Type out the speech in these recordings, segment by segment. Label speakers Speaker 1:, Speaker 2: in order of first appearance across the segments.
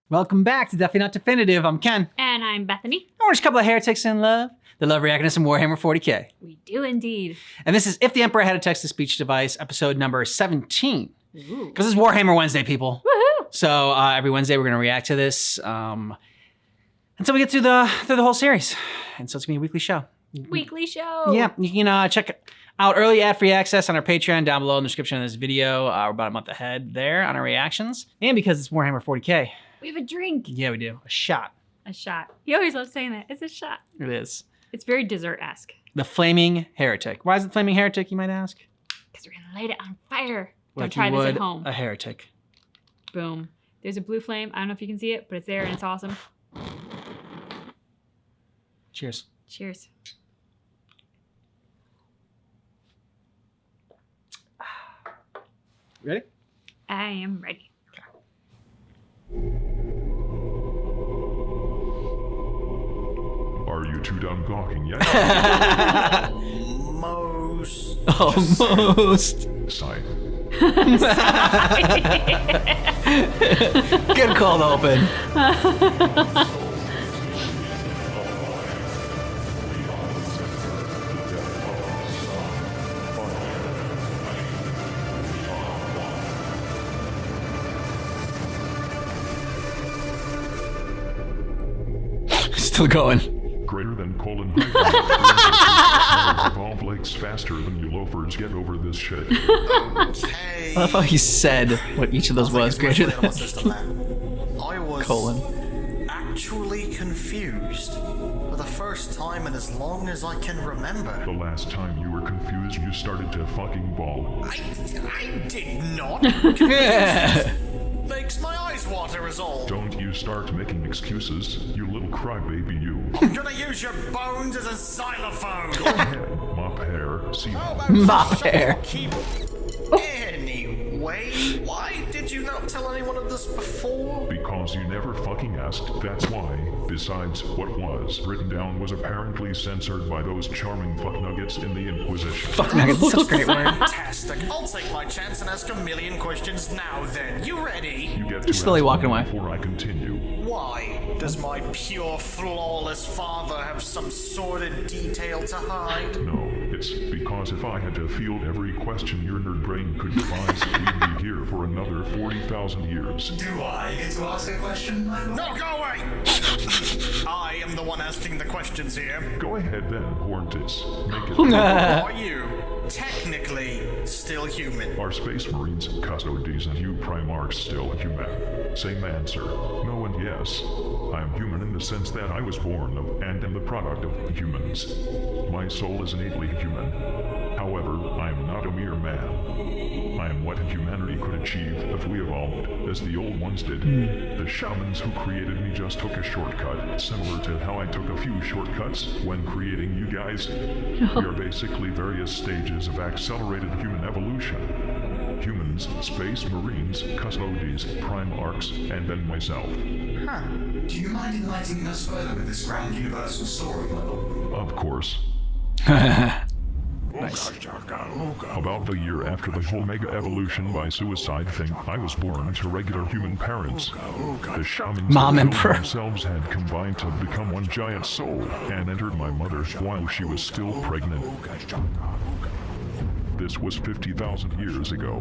Speaker 1: Welcome back to Definitely Not Definitive. I'm Ken.
Speaker 2: And I'm Bethany.
Speaker 1: We're just a couple of heretics in love. The love reacting to some Warhammer 40k.
Speaker 2: We do indeed.
Speaker 1: And this is If the Emperor Had a Text-to-Speech Device, episode number 17. Because it's Warhammer Wednesday, people.
Speaker 2: Woohoo!
Speaker 1: So every Wednesday we're going to react to this until we get through the whole series. And so it's going to be a weekly show.
Speaker 2: Weekly show.
Speaker 1: Yeah, you can check out early ad-free access on our Patreon down below in the description of this video. We're about a month ahead there on our reactions. And because it's Warhammer 40k.
Speaker 2: We have a drink.
Speaker 1: Yeah, we do. A shot.
Speaker 2: A shot. He always loves saying that. It's a shot.
Speaker 1: It is.
Speaker 2: It's very dessert-esque.
Speaker 1: The Flaming Heretic. Why is it Flaming Heretic, you might ask?
Speaker 2: Because we're going to light it on fire.
Speaker 1: Like
Speaker 2: Don't try this at home.
Speaker 1: A heretic.
Speaker 2: Boom. There's a blue flame. I don't know if you can see it, but it's there and it's awesome.
Speaker 1: Cheers.
Speaker 2: Cheers.
Speaker 1: Ready?
Speaker 2: I am ready.
Speaker 3: Are you two done gawking yet?
Speaker 1: Almost.
Speaker 3: Sigh.
Speaker 1: Good cold open. Still going.
Speaker 3: Greater than colon. Evolve lakes faster than you loafers get over this shit.
Speaker 1: I love how he said what each of those was. Greater than
Speaker 4: I was
Speaker 1: colon.
Speaker 4: actually confused for the first time in as long as I can remember.
Speaker 3: The last time you were confused, you started to fucking bawl.
Speaker 4: I did not.
Speaker 1: Yeah.
Speaker 4: Makes my eyes water is all.
Speaker 3: Don't you start making excuses, you little crybaby you.
Speaker 4: I'm gonna use your bones as a xylophone.
Speaker 3: Go ahead, mop hair, see.
Speaker 1: Mop hair.
Speaker 4: Anyway, why did you not tell anyone of this before?
Speaker 3: Because you never fucking asked, that's why. Besides, what was written down was apparently censored by those charming fucknuggets in the Inquisition.
Speaker 1: Fuck nuggets, such a great word.
Speaker 4: Fantastic. I'll take my chance and ask a million questions now then. You ready?
Speaker 3: You get to
Speaker 1: He's slowly
Speaker 3: ask
Speaker 1: walking
Speaker 3: one
Speaker 1: away.
Speaker 3: before I continue.
Speaker 4: Why? Does my pure, flawless father have some sordid detail to hide?
Speaker 3: No, it's because if I had to field every question your nerd brain could devise, we'd be here for another 40,000 years.
Speaker 5: Do I get to ask a question, my lord?
Speaker 4: No, go away! I am the one asking the questions here.
Speaker 3: Go ahead then, Horntis. Make it.
Speaker 4: Are you technically still human?
Speaker 3: Are Space Marines, Custodies, and you Primarchs still human? Same answer. No and yes. I am human in the sense that I was born of and am the product of humans. My soul is innately human. However, I am not a mere man. I am what humanity could achieve if we evolved, as the old ones did. The shamans who created me just took a shortcut, similar to how I took a few shortcuts when creating you guys. We are basically various stages of accelerated human evolution. Humans, Space Marines, Custodies, Primarchs, and then myself.
Speaker 4: Huh.
Speaker 5: Do you mind enlightening us further with this grand universal story, my lord?
Speaker 3: Of course.
Speaker 1: Nice.
Speaker 3: About the year after the whole mega evolution by suicide thing, I was born to regular human parents. The shamans
Speaker 1: Mom
Speaker 3: that
Speaker 1: Emperor.
Speaker 3: themselves had combined to become one giant soul and entered my mother while she was still pregnant. This was 50,000 years ago.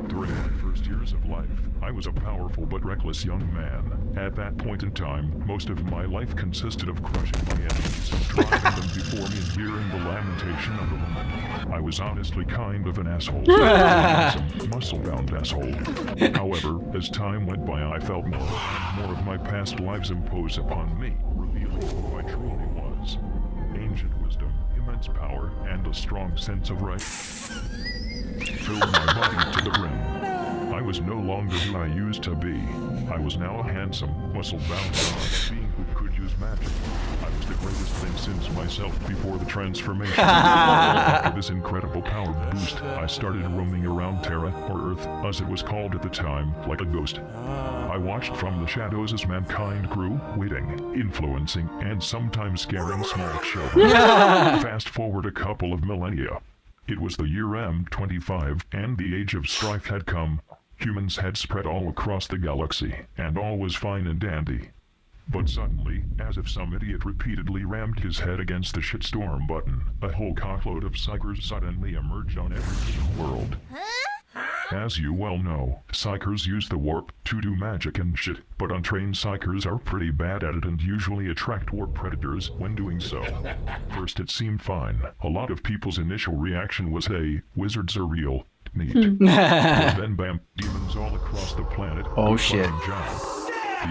Speaker 3: During my first years of life, I was a powerful but reckless young man. At that point in time, most of my life consisted of crushing my enemies, driving them before me and hearing the lamentation of the woman. I was honestly kind of an asshole. Some muscle-bound asshole. However, as time went by, I felt more of my past lives imposed upon me, revealing who I truly was. Ancient wisdom, immense power, and a strong sense of right filled my body to the brim. I was no longer who I used to be. I was now a handsome, muscle-bound being who could use magic. I was the greatest thing since myself before the transformation. After this incredible power boost, I started roaming around Terra, or Earth, as it was called at the time, like a ghost. I watched from the shadows as mankind grew, waiting, influencing, and sometimes scaring small children. Fast forward a couple of millennia. It was the year M25, and the age of strife had come. Humans had spread all across the galaxy, and all was fine and dandy. But suddenly, as if some idiot repeatedly rammed his head against the shitstorm button, a whole cockload of psychers suddenly emerged on every world. As you well know, psychers use the warp to do magic and shit, but untrained psychers are pretty bad at it and usually attract warp predators when doing so. First it seemed fine. A lot of people's initial reaction was, hey, wizards are real. Neat. But then bam, demons all across the planet.
Speaker 1: Oh,
Speaker 3: Good
Speaker 1: shit.
Speaker 3: fucking job.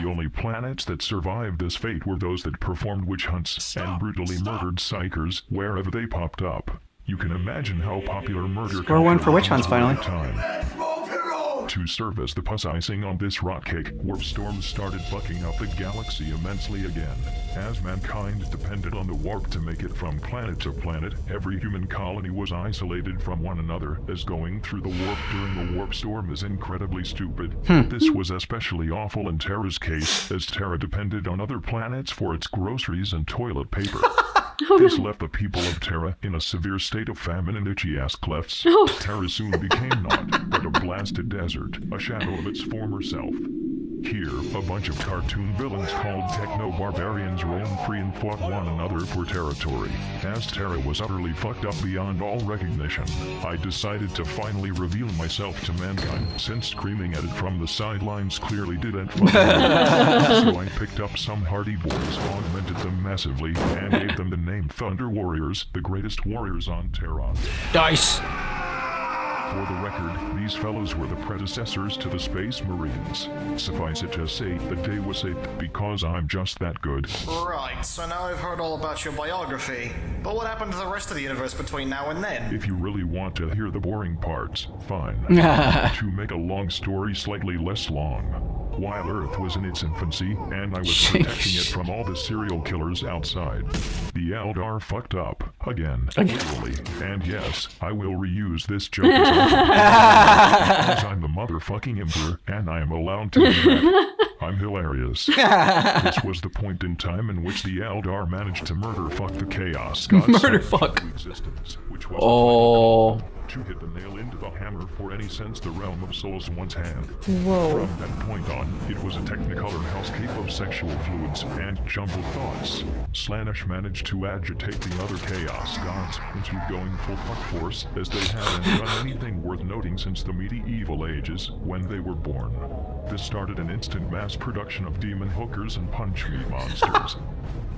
Speaker 3: The only planets that survived this fate were those that performed witch hunts and brutally murdered psychers wherever they popped up. You can imagine how popular murder
Speaker 1: Score one for witch hunts,
Speaker 3: culture
Speaker 1: finally.
Speaker 3: was at the time. To serve as the puss icing on this rot cake, warp storms started fucking up the galaxy immensely again. As mankind depended on the warp to make it from planet to planet, every human colony was isolated from one another, as going through the warp during a warp storm is incredibly stupid. This was especially awful in Terra's case, as Terra depended on other planets for its groceries and toilet paper. This left the people of Terra in a severe state of famine and itchy-ass clefts. Terra soon became naught but a blasted desert, a shadow of its former self. Here, a bunch of cartoon villains called techno-barbarians roamed free and fought one another for territory. As Terra was utterly fucked up beyond all recognition, I decided to finally reveal myself to mankind, since screaming at it from the sidelines clearly didn't fucking work. So I picked up some hardy boys, augmented them massively, and gave them the name Thunder Warriors, the greatest warriors on Terra.
Speaker 1: Dice.
Speaker 3: For the record, these fellows were the predecessors to the Space Marines. Suffice it to say that they was it because I'm just that good.
Speaker 4: Right, so now I've heard all about your biography. But what happened to the rest of the universe between now and then?
Speaker 3: If you really want to hear the boring parts, fine. To make a long story slightly less long. While Earth was in its infancy, and I was protecting it from all the serial killers outside, the Eldar fucked up. Again. Literally. And yes, I will reuse this joke as I'm the motherfucking emperor, and I am allowed to do that. I'm hilarious. This was the point in time in which the Eldar managed to murder fuck the chaos.
Speaker 1: Murder fuck.
Speaker 3: Existence, which was
Speaker 1: Oh.
Speaker 3: to hit the nail into the hammer for any sense the realm of souls once had.
Speaker 2: Whoa.
Speaker 3: From that point on, it was a technicolor hellscape of sexual fluids and jumbled thoughts. Slaanesh managed to agitate the other chaos gods into going full fuck force, as they hadn't done anything worth noting since the medieval ages when they were born. This started an instant mass production of demon hookers and punch meat monsters.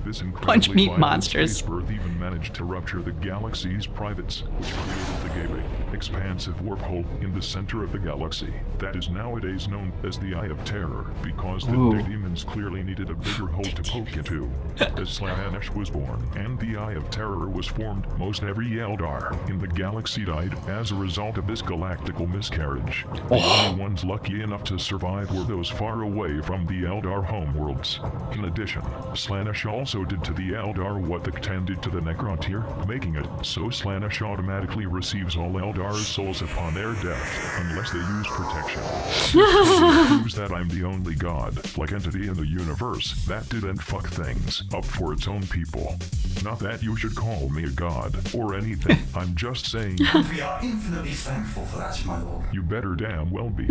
Speaker 3: This
Speaker 1: Punch meat
Speaker 3: violent
Speaker 1: monsters.
Speaker 3: space birth even managed to rupture the galaxy's privates, which created the gaping, expansive warp hole in the center of the galaxy that is nowadays known as the Eye of Terror, because the demons clearly needed a bigger hole to poke into. As Slaanesh was born and the Eye of Terror was formed, most every Eldar in the galaxy died as a result of this galactical miscarriage. The only ones lucky enough to survive were those far away from the Eldar homeworlds. In addition, Slaanesh also did to the Eldar what the Catan did to the Necrontyr, making it so Slaanesh automatically receives all Eldar's souls upon their death, unless they use protection. It proves that I'm the only god-like entity in the universe that didn't fuck things up for its own people. Not that you should call me a god, or anything, I'm just saying
Speaker 5: We are infinitely thankful for that, my lord.
Speaker 3: you better damn well be.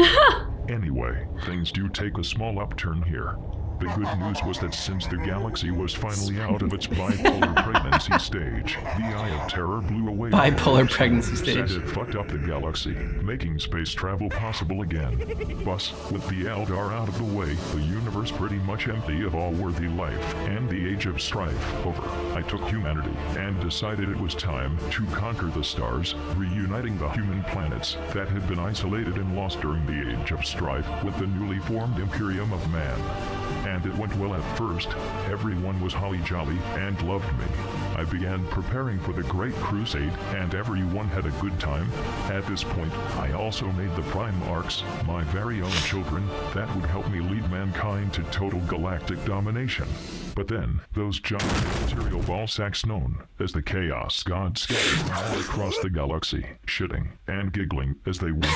Speaker 3: Anyway, things do take a small upturn here. The good news was that since the galaxy was finally out of its bipolar pregnancy stage, the Eye of Terror blew away.
Speaker 1: Bipolar pregnancy
Speaker 3: Said
Speaker 1: stage.
Speaker 3: it fucked up the galaxy, making space travel possible again. Thus, with the Eldar out of the way, the universe pretty much empty of all worthy life, and the age of strife over, I took humanity and decided it was time to conquer the stars, reuniting the human planets that had been isolated and lost during the age of strife with the newly formed Imperium of Man. And it went well at first. Everyone was holly-jolly and loved me. I began preparing for the Great Crusade, and everyone had a good time. At this point, I also made the Prime Arcs, my very own children, that would help me lead mankind to total galactic domination. But then, those giant material ball sacks known as the Chaos Gods scattered all across the galaxy, shitting and giggling as they went.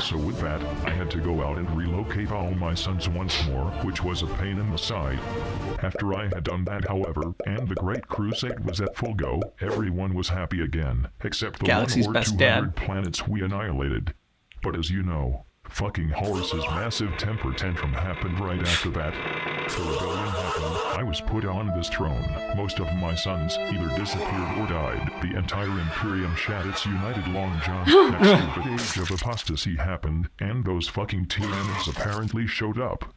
Speaker 3: So with that, I had to go out and relocate all my sons once more, which was a pain in the side. After I had done that, however, and the Great Crusade was at full go, everyone was happy again, except the
Speaker 1: Galaxy's
Speaker 3: 1 or
Speaker 1: best
Speaker 3: 200
Speaker 1: dad.
Speaker 3: planets we annihilated. But as you know, fucking Horus's massive temper tantrum happened right after that. The rebellion happened. I was put on this throne. Most of my sons either disappeared or died. The entire Imperium shat its united long john. That stupid age of apostasy happened, and those fucking tyrants apparently showed up.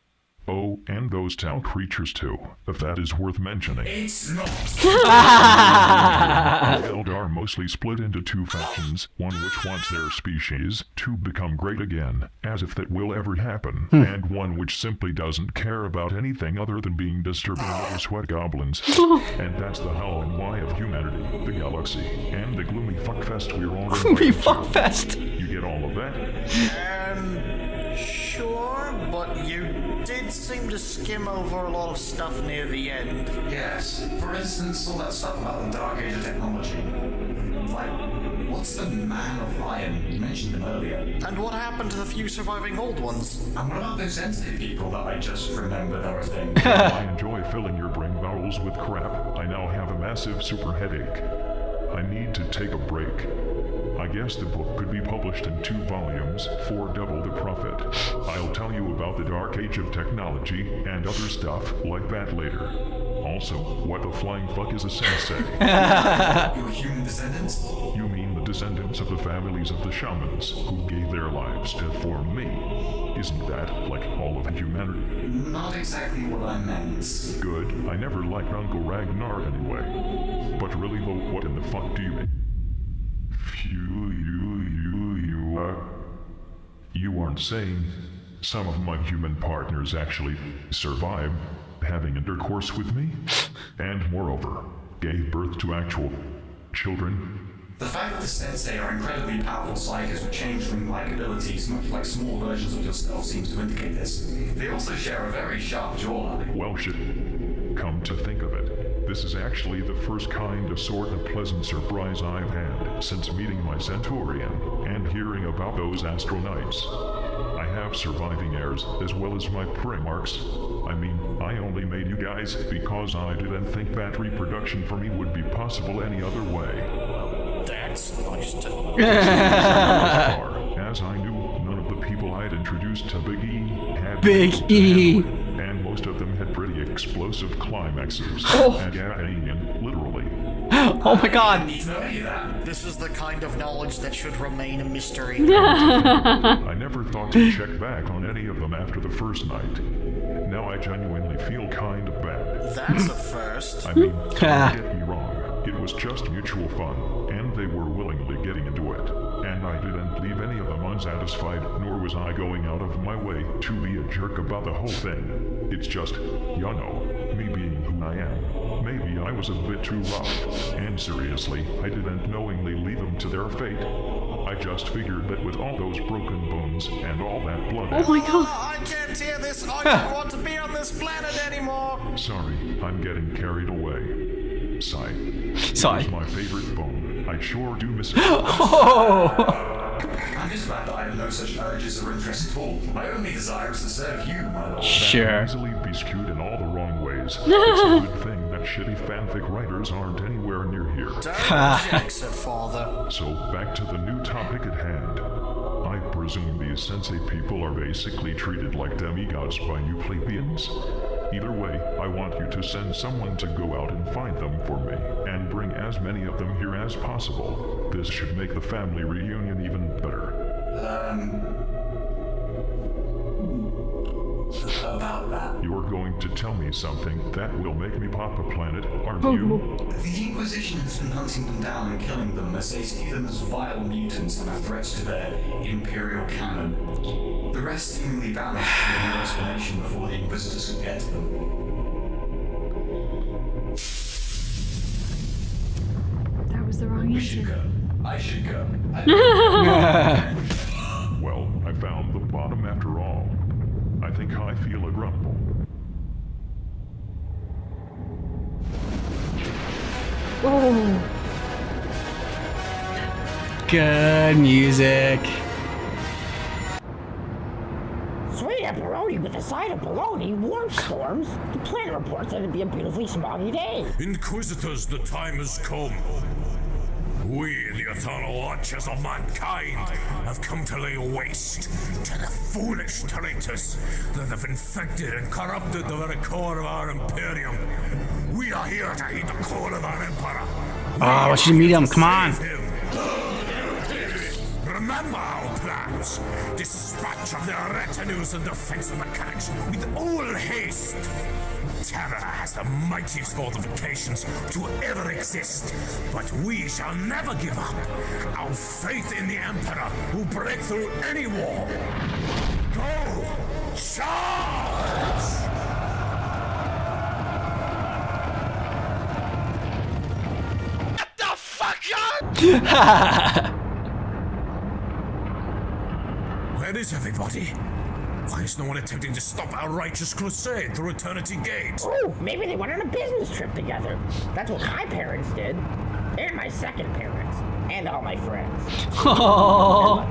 Speaker 3: Oh, and those town creatures too, if that is worth mentioning.
Speaker 5: It's not.
Speaker 3: The Eldar mostly split into two factions, one which wants their species to become great again, as if that will ever happen, and one which simply doesn't care about anything other than being disturbing little sweat goblins. And that's the how and why of humanity, the galaxy, and the gloomy fuckfest we're all
Speaker 1: Gloomy
Speaker 3: invited to.
Speaker 1: fuckfest.
Speaker 3: You get all of that?
Speaker 4: Sure, but you did seem to skim over a lot of stuff near the end.
Speaker 5: Yes. For instance, all that stuff about the Dark Age of technology. Like, what's the Man of Iron? You mentioned him earlier.
Speaker 4: And what happened to the few surviving old ones?
Speaker 5: And what about those entity people that I just remembered are a thing?
Speaker 3: I enjoy filling your brain bowels with crap. I now have a massive super headache. I need to take a break. I guess the book could be published in 2 volumes for double the profit. I'll tell you about the Dark Age of technology and other stuff like that later. Also, what the flying fuck is a sensei?
Speaker 5: Your human descendants?
Speaker 3: You mean the descendants of the families of the shamans who gave their lives to form me? Isn't that like all of humanity?
Speaker 5: Not exactly what I meant.
Speaker 3: Good. I never liked Uncle Ragnar anyway. But really though, what in the fuck do you mean? You aren't saying some of my human partners actually survived having intercourse with me? And moreover, gave birth to actual children?
Speaker 5: The fact that the Sensei are incredibly powerful psychics with changeling-like abilities, much like small versions of yourself, seems to indicate this. They also share a very sharp jawline.
Speaker 3: Well shit. Come to think of it, this is actually the first kind of sort of pleasant surprise I've had since meeting my Centaurian and hearing about those astronauts. I have surviving heirs as well as my primarchs. I mean, I only made you guys because I didn't think that reproduction for me would be possible any other way.
Speaker 4: That's nice to know.
Speaker 3: As I knew, none of the people I had introduced to Big E had
Speaker 1: Big E.
Speaker 3: and most of them had pretty explosive climaxes.
Speaker 1: Oh.
Speaker 3: And yeah, literally.
Speaker 1: Oh my god.
Speaker 5: Need to know any of that.
Speaker 4: This is the kind of knowledge that should remain a mystery.
Speaker 3: I never thought to check back on any of them after the first night. Now I genuinely feel kind of bad.
Speaker 4: That's a first.
Speaker 3: I mean, don't get me wrong. It was just mutual fun, and they were willingly getting into it. And I didn't leave any of them unsatisfied, nor was I going out of my way to be a jerk about the whole thing. It's just, you know, me being who I am. Maybe I was a bit too rough, and seriously, I didn't knowingly leave them to their fate. I just figured that with all those broken bones and all that blood...
Speaker 2: Oh my god.
Speaker 4: I can't hear this. I don't want to be on this planet anymore.
Speaker 3: Sorry, I'm getting carried away. Sigh.
Speaker 1: Sigh.
Speaker 3: It's my favorite bone. I sure do miss it.
Speaker 1: Oh.
Speaker 5: I'm just glad that I have no such urges or interests at all. My only desire is to serve you, my lord.
Speaker 1: Sure.
Speaker 3: Easily be skewed in all the wrong ways. It's a good thing that shitty fanfic writers aren't anywhere near here.
Speaker 4: Don't exit, father.
Speaker 3: So back to the new topic at hand. I presume these sensei people are basically treated like demigods by you plebeians. Either way, I want you to send someone to go out and find them for me, and bring as many of them here as possible. This should make the family reunion even better.
Speaker 5: About that.
Speaker 3: You're going to tell me something that will make me pop a planet, aren't you?
Speaker 5: The Inquisition has been hunting them down and killing them as they see them as vile mutants and are threats to their Imperial canon. The rest seemingly vanished with no explanation before the Inquisitors could get to them.
Speaker 2: That was the wrong
Speaker 5: We should
Speaker 2: answer.
Speaker 5: go. I should go.
Speaker 3: Well, I found the bottom after all. I think I feel a grumble.
Speaker 2: Oh.
Speaker 1: Good music.
Speaker 6: Sweet pepperoni with a side of bologna, warm storms. The planner reports that it'd be a beautifully smoggy day.
Speaker 7: Inquisitors, the time has come. We, the eternal watchers of mankind, have come to lay waste to the foolish traitors that have infected and corrupted the very core of our Imperium. We are here to heed the call of our Emperor.
Speaker 1: Oh, I want you to meet him. Come on.
Speaker 7: Remember our plans. Dispatch of their retinues and defensive mechanics with all haste. Terror has the mightiest fortifications to ever exist, but we shall never give up. Our faith in the Emperor will break through any wall. Go! Charge! Get the fuck up! Where is everybody? Why is no one attempting to stop our righteous crusade through Eternity Gate?
Speaker 6: Oh, maybe they went on a business trip together. That's what my parents did. And my second parents. And all my friends.
Speaker 1: Oh.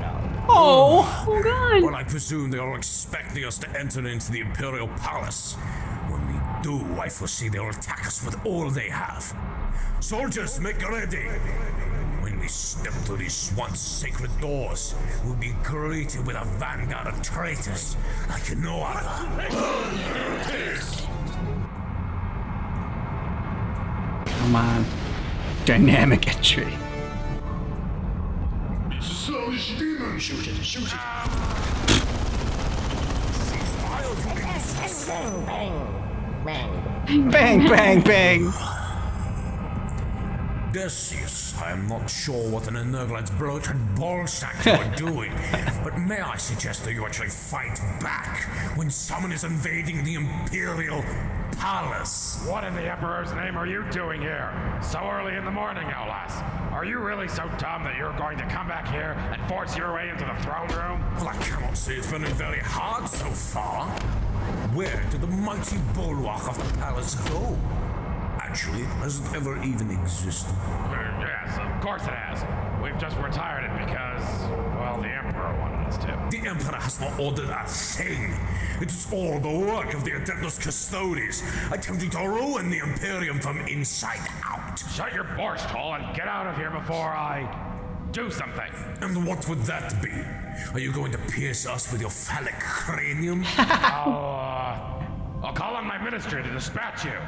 Speaker 1: Oh.
Speaker 2: Oh God.
Speaker 7: Well, I presume they are expecting us to enter into the Imperial Palace. When we do, I foresee they will attack us with all they have. Soldiers, make ready! When we step through these once sacred doors, we'll be greeted with a vanguard of traitors like no other.
Speaker 1: Come on. Dynamic entry.
Speaker 3: Slavish demon! Shoot it, shoot it!
Speaker 6: Bang, bang, bang.
Speaker 1: Bang, bang, bang.
Speaker 7: Decius, I am not sure what an Energlad's bloated ballsack you are doing, but may I suggest that you actually fight back when someone is invading the Imperial Palace?
Speaker 8: What in the Emperor's name are you doing here? So early in the morning, no less. Are you really so dumb that you're going to come back here and force your way into the throne room?
Speaker 7: Well, I cannot say it's been very hard so far. Where did the mighty bulwark of the palace go? Actually, has it ever even existed?
Speaker 8: Yes, of course it has. We've just retired it because, well, the Emperor wanted us to.
Speaker 7: The Emperor has not ordered a thing. It is all the work of the Adeptus Custodes, attempting to ruin the Imperium from inside out.
Speaker 8: Shut your borscht hole and get out of here before I do something.
Speaker 7: And what would that be? Are you going to pierce us with your phallic cranium?
Speaker 8: I'll call on my ministry to dispatch you.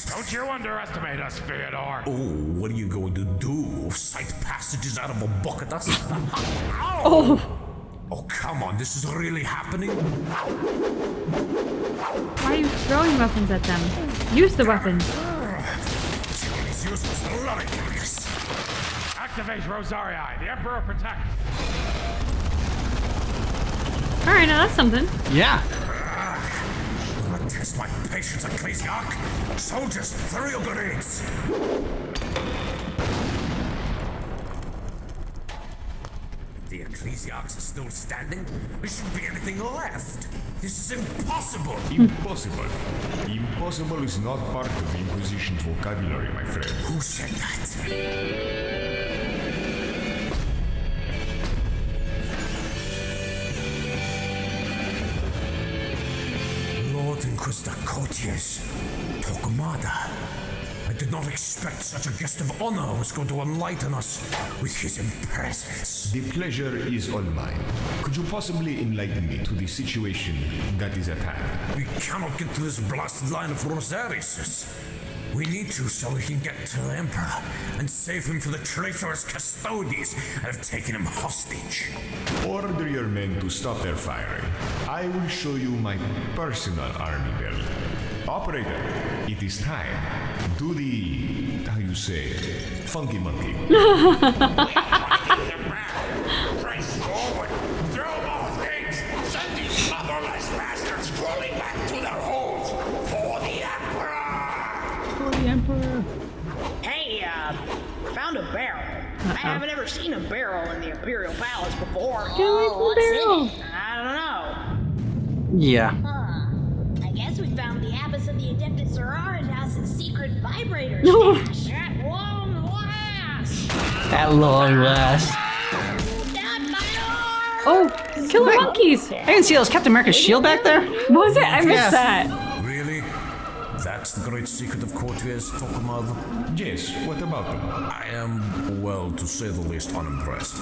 Speaker 8: Don't you underestimate us, Fyodor.
Speaker 7: Oh, what are you going to do? Sight passages out of a bucket? That's...
Speaker 2: Oh.
Speaker 7: Oh, come on, this is really happening?
Speaker 2: Why are you throwing weapons at them? Use the weapons.
Speaker 7: He's useless ludicrous.
Speaker 8: Activate Rosarii. The Emperor protects.
Speaker 2: All right, now that's something.
Speaker 1: Yeah.
Speaker 7: Test my patience, Ecclesiarch. Soldiers, throw your grenades. The Ecclesiarchs are still standing. There shouldn't be anything left. This is impossible.
Speaker 3: Impossible. Impossible is not part of the Inquisition's vocabulary, my friend.
Speaker 7: Who said that? Lord Inquisitor Cotius, Torquemada. I did not expect such a guest of honor was going to enlighten us with his presence.
Speaker 3: The pleasure is all mine. Could you possibly enlighten me to the situation that is at hand?
Speaker 7: We cannot get through this blasted line of Rosariuses. We need to so we can get to the Emperor and save him from the traitorous Custodes that have taken him hostage.
Speaker 3: Order your men to stop their firing. I will show you my personal army belt. Operator, it is time. Do the, how you say, funky monkey.
Speaker 7: Press forward! Throw more things! Send these motherless bastards crawling back to their holes for the Emperor!
Speaker 2: For the Emperor.
Speaker 9: Hey, found a barrel. I haven't ever seen a barrel in the Imperial Palace before.
Speaker 2: Get away from the barrel.
Speaker 9: I don't know.
Speaker 1: Yeah.
Speaker 10: I guess we found the abbess of the Adeptus Sororitas' secret vibrator
Speaker 2: No.
Speaker 10: stash.
Speaker 9: At long last!
Speaker 1: At long last.
Speaker 10: Not my arm!
Speaker 2: Oh, kill the monkeys.
Speaker 1: I didn't see that was Captain America's shield back there.
Speaker 2: Was it? I missed
Speaker 1: Yeah.
Speaker 2: that.
Speaker 7: Really? That That's the great secret of courtiers, Tokumad.
Speaker 5: Yes, what about them?
Speaker 7: I am, well, to say the least, unimpressed.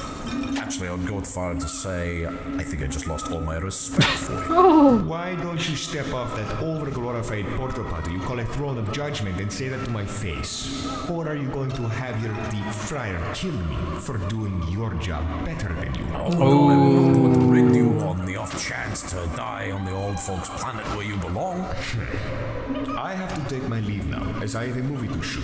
Speaker 7: Actually, I'd go far to say I think I just lost all my respect for you.
Speaker 11: Why don't you step off that overglorified porta potty you call a throne of judgment and say that to my face? Or are you going to have your deep fryer kill me for doing your job better than you?
Speaker 7: Oh, I would rid you on the off chance to die on the old folks' planet where you belong.
Speaker 11: I have to take my leave now, as I have a movie to shoot.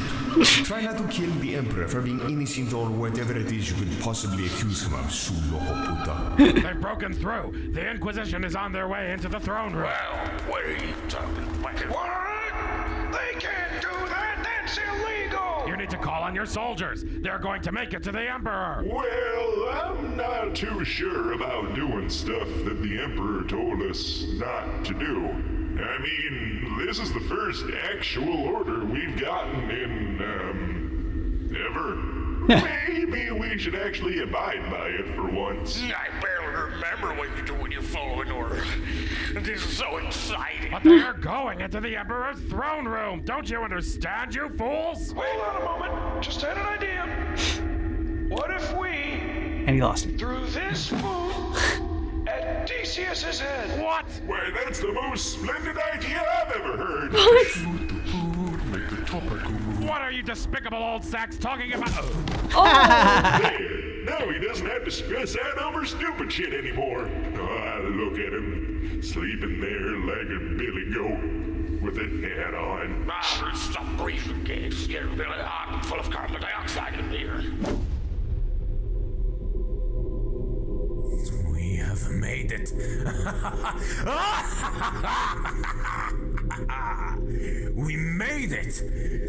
Speaker 11: Try not to kill the Emperor for being innocent or whatever it is you could possibly accuse him of, su loco puta.
Speaker 8: They've broken through. The Inquisition is on their way into the throne room.
Speaker 7: Well, what are you talking about?
Speaker 8: What? They can't do that. That's illegal. You need to call on your soldiers. They're going to make it to the Emperor.
Speaker 3: Well, I'm not too sure about doing stuff that the Emperor told us not to do. I mean, this is the first actual order we've gotten in, ever. Maybe we should actually abide by it for once.
Speaker 7: I barely remember what you do when you follow an order. This is so exciting.
Speaker 8: But they are going into the Emperor's throne room. Don't you understand, you fools?
Speaker 12: Wait on a moment. Just had an idea. What if we...
Speaker 1: And he lost it.
Speaker 12: threw this booth at Decius's head?
Speaker 8: What?
Speaker 3: Why, that's the most splendid idea I've ever heard.
Speaker 8: What are you despicable old sacks talking about?
Speaker 3: There. Now he doesn't have to stress out over stupid shit anymore. Oh, look at him, sleeping there like a billy goat with a hat on.
Speaker 7: Stop breathing, Gabe. It's getting really hot and full of carbon dioxide in here. We have made it. We made it!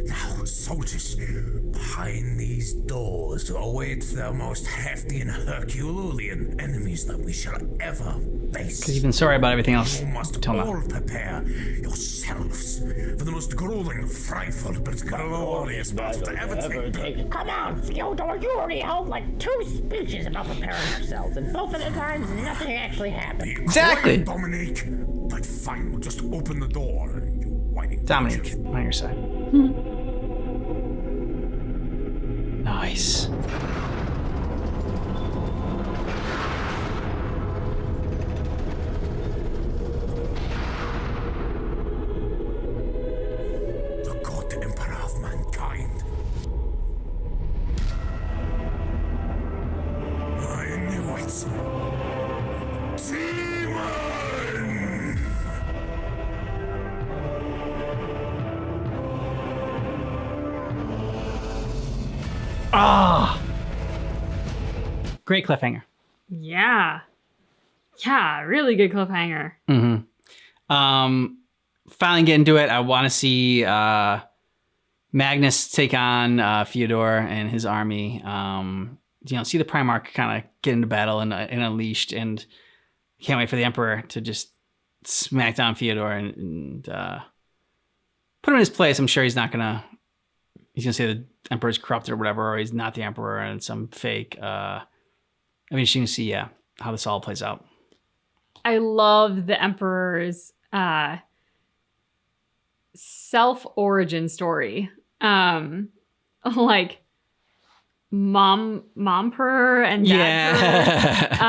Speaker 7: Now, soldiers, behind these doors await the most hefty and Herculean enemies that we shall ever face.
Speaker 1: Because you've been sorry about everything else.
Speaker 7: You must all prepare yourselves for the most grueling, frightful, but glorious battle to ever take.
Speaker 6: Come on, Fyodor, you already held like 2 speeches about preparing ourselves, and both of the times nothing actually happened.
Speaker 1: Exactly.
Speaker 7: Quiet, Dominique! But fine, we'll just open the door. You whining
Speaker 1: Dominique, on your side. Nice.
Speaker 7: The God Emperor of mankind. I knew it. Demon!
Speaker 1: Ah! Great cliffhanger.
Speaker 2: Yeah. Yeah, really good cliffhanger.
Speaker 1: Finally get into it. I want to see Magnus take on Fyodor and his army. See the Primarch kind of get into battle and unleashed, and can't wait for the Emperor to just smack down Fyodor and put him in his place. I'm sure he's gonna say the Emperor's corrupted or whatever, or he's not the Emperor and it's some fake. I mean, you can see, how this all plays out.
Speaker 2: I love the Emperor's self-origin story. Like momper and dadper.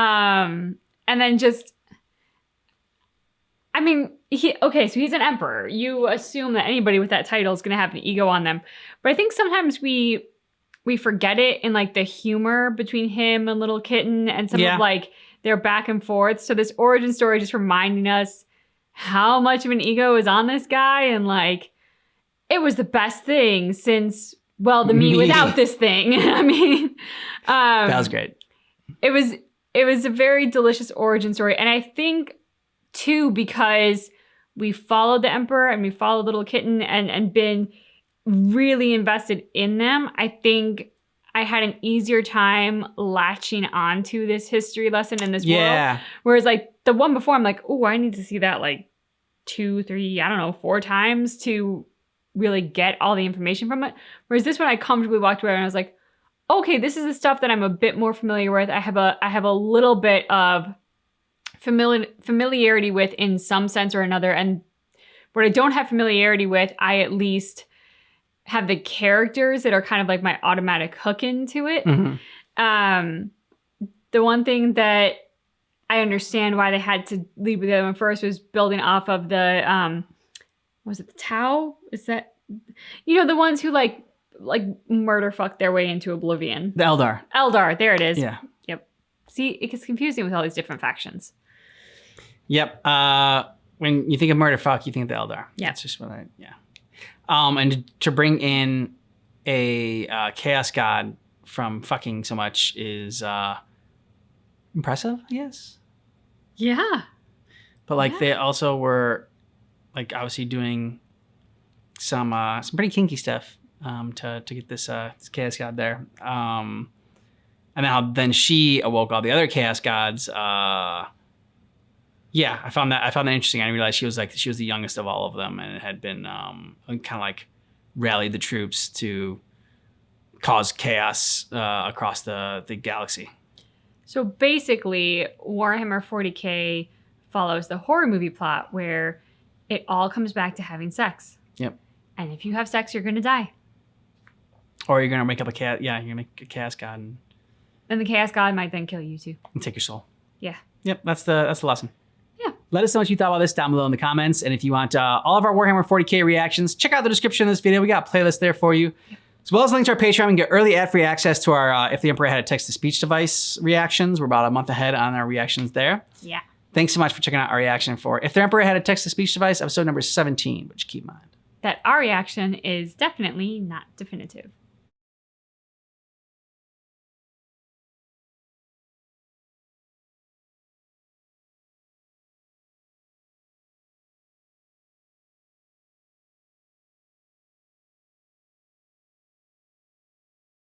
Speaker 2: And then just, I mean, so he's an emperor. You assume that anybody with that title is going to have an ego on them. But I think sometimes we forget it in like the humor between him and Little Kitten and some of like their back and forth. So this origin story just reminding us how much of an ego is on this guy, and like it was the best thing since, well, the me without this thing. I mean,
Speaker 1: that was great.
Speaker 2: It was a very delicious origin story, and I think too because we followed the Emperor and we followed Little Kitten and been really invested in them. I think I had an easier time latching onto this history lesson in this world. Whereas like the one before, I'm like, oh, I need to see that like 2, 3, 4 times to really get all the information from it. Whereas this one, I comfortably walked away and I was like, okay, this is the stuff that I'm a bit more familiar with. I have a little bit of familiarity with in some sense or another. And what I don't have familiarity with, I at least have the characters that are kind of like my automatic hook into it.
Speaker 1: Mm-hmm.
Speaker 2: The one thing that I understand why they had to lead with the other one first was building off of the, was it the Tau? Is that, the ones who like murder fuck their way into oblivion.
Speaker 1: The Eldar.
Speaker 2: Eldar, there it is.
Speaker 1: Yeah.
Speaker 2: Yep. See, it gets confusing with all these different factions.
Speaker 1: Yep. When you think of murder fuck, you think of the Eldar.
Speaker 2: Yeah.
Speaker 1: That's just what and to bring in a chaos god from fucking so much is impressive, I guess.
Speaker 2: Yeah.
Speaker 1: But they also were obviously doing some pretty kinky stuff to get this chaos god there. And then she awoke all the other chaos gods. I found that interesting. I didn't realize she was the youngest of all of them, and it had been kind of rallied the troops to cause chaos across the galaxy.
Speaker 2: So basically, Warhammer 40k follows the horror movie plot where it all comes back to having sex.
Speaker 1: Yep.
Speaker 2: And if you have sex, you're going to die.
Speaker 1: Or you're going to make up you're going to make a chaos god
Speaker 2: And the chaos god might then kill you too.
Speaker 1: and take your soul.
Speaker 2: Yeah.
Speaker 1: Yep, that's the lesson.
Speaker 2: Yeah.
Speaker 1: Let us know what you thought about this down below in the comments. And if you want all of our Warhammer 40k reactions, check out the description of this video. We got a playlist there for you. As well as links to our Patreon and get early ad-free access to our If the Emperor Had a Text-to-Speech Device reactions. We're about a month ahead on our reactions there.
Speaker 2: Yeah.
Speaker 1: Thanks so much for checking out our reaction for If the Emperor Had a Text-to-Speech Device, episode number 17, which keep in mind
Speaker 2: That our reaction is definitely not definitive.